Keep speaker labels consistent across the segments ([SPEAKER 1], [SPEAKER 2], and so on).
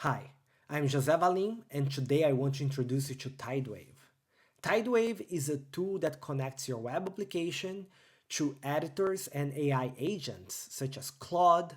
[SPEAKER 1] Hi, I'm José Valim, and today I want to introduce you to Tidewave. Tidewave is a tool that connects your web application to editors and AI agents such as Claude,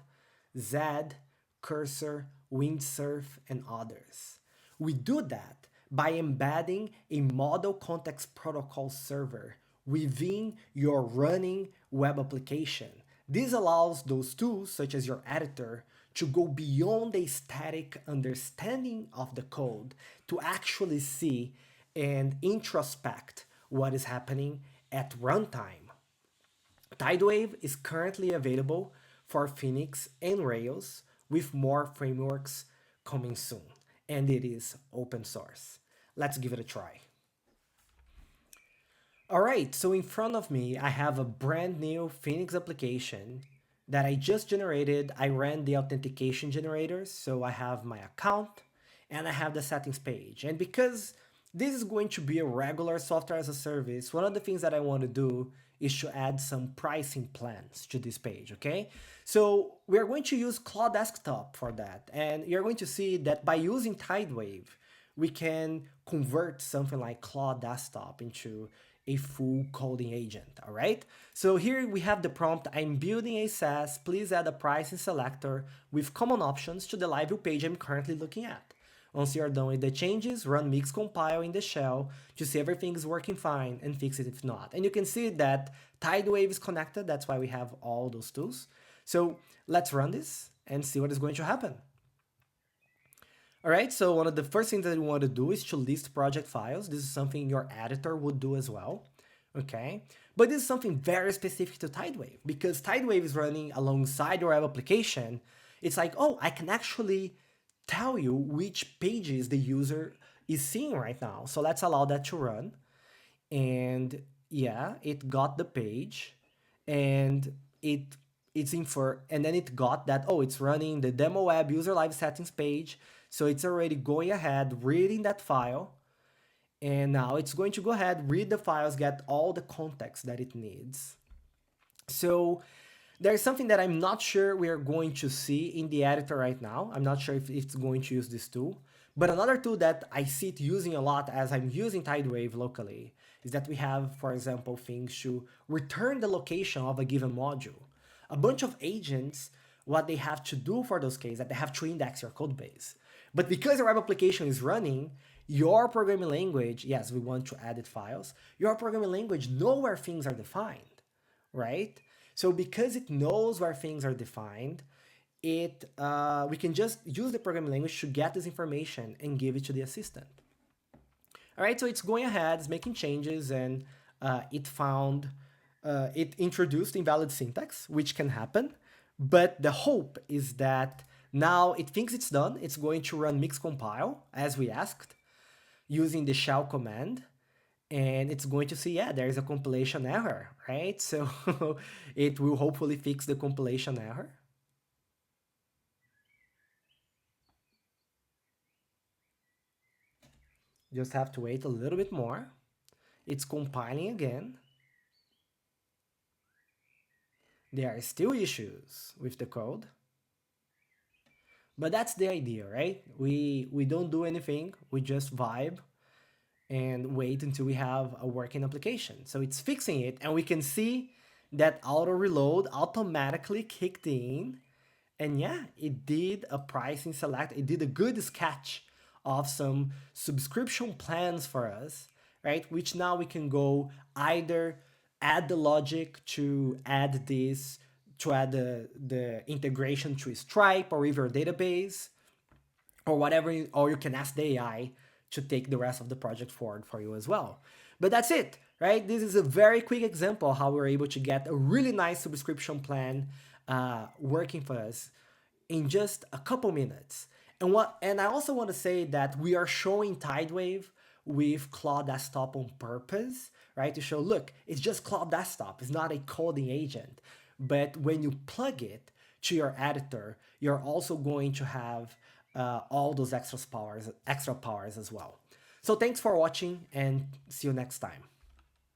[SPEAKER 1] Zed, Cursor, Windsurf, and others. We do that by embedding a model context protocol server within your running web application. This allows those tools, such as your editor, to go beyond the static understanding of the code to actually see and introspect what is happening at runtime. Tidewave is currently available for Phoenix and Rails with more frameworks coming soon, and it is open source. Let's give it a try. All right, so in front of me, I have a brand new Phoenix application that I just generated. I ran the authentication generators, so I have my account and I have the settings page. And because this is going to be a regular software as a service, one of the things that I want to do is to add some pricing plans to this page, okay? So we're going to use Cloud Desktop for that. And you're going to see that by using Tidewave, we can convert something like Claude Desktop into a full coding agent, all right? So here we have the prompt, I'm building a SaaS, please add a pricing selector with common options to the live view page I'm currently looking at. Once you're done with the changes, run mix compile in the shell to see everything is working fine and fix it if not. And you can see that Tidewave is connected, that's why we have all those tools. So let's run this and see what is going to happen. All right, so one of the first things that we want to do is to list project files. This is something your editor would do as well, okay? But this is something very specific to Tidewave because Tidewave is running alongside your web application. It's like, oh, I can actually tell you which pages the user is seeing right now. So let's allow that to run. And yeah, it got the page and it's infer and then it got that, oh, it's running the demo web user live settings page. So it's already going ahead, reading that file. And now it's going to go ahead, read the files, get all the context that it needs. So there's something that I'm not sure we are going to see in the editor right now. I'm not sure if it's going to use this tool. But another tool that I see it using a lot as I'm using Tidewave locally is that we have, for example, things to return the location of a given module. A bunch of agents, what they have to do for those cases, that they have to index your code base. But because your web application is running, your programming language, yes, we want to edit files, your programming language know where things are defined, right? So because it knows where things are defined, we can just use the programming language to get this information and give it to the assistant. All right, so it's going ahead, it's making changes, and it introduced invalid syntax, which can happen. But the hope is that now it thinks it's done. It's going to run mix compile as we asked using the shell command. And it's going to see, yeah, there is a compilation error, right? So it will hopefully fix the compilation error. Just have to wait a little bit more. It's compiling again. There are still issues with the code. But that's the idea, right? We don't do anything. We just vibe and wait until we have a working application. So it's fixing it, and we can see that auto reload automatically kicked in. And yeah, it did a pricing select. It did a good sketch of some subscription plans for us, right? Which now we can go either add the logic to add this, to add the integration to Stripe or River database, or whatever, or you can ask the AI to take the rest of the project forward for you as well. But that's it, right? This is a very quick example of how we're able to get a really nice subscription plan working for us in just a couple minutes. And I also want to say that we are showing Tidewave with Cloud Desktop on purpose, right? To show, look, it's just Cloud Desktop. It's not a coding agent. But when you plug it to your editor, you're also going to have all those extra powers as well. So thanks for watching and see you next time.